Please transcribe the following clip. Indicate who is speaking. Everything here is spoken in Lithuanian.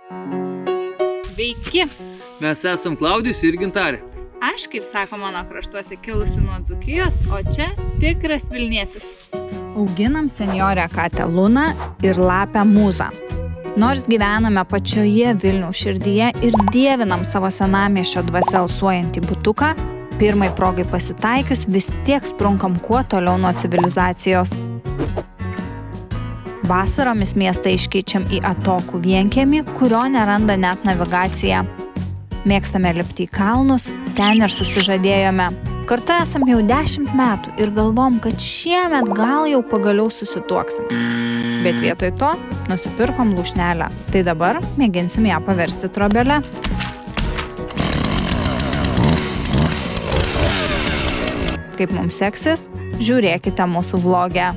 Speaker 1: Sveiki!
Speaker 2: Mes esam Klaudijus ir Gintarė.
Speaker 1: Aš, kaip sako mano kraštuose, kilusi nuo Dzūkijos, o čia tikras Vilnietis.
Speaker 3: Auginam senjorę katę Luną ir lapę Mūzą. Nors gyvename pačioje Vilniaus širdyje ir dievinam savo senamiesčio dvasia alsuojantį butuką, pirmai progai pasitaikius vis tiek sprunkam kuo toliau nuo civilizacijos. Vasaromis miestą iškeičiam į atokų vienkiemį, kurio neranda net navigacija. Mėgstame lipti į kalnus, ten ir susižadėjome. Kartu esam jau 10 metų ir galvom, kad šiemet gal jau pagaliau susituoksim. Bet vietoj to nusipirkom lūšnelę. Tai dabar mėginsim ją paversti trobele. Kaip mums seksis, žiūrėkite mūsų vlogę.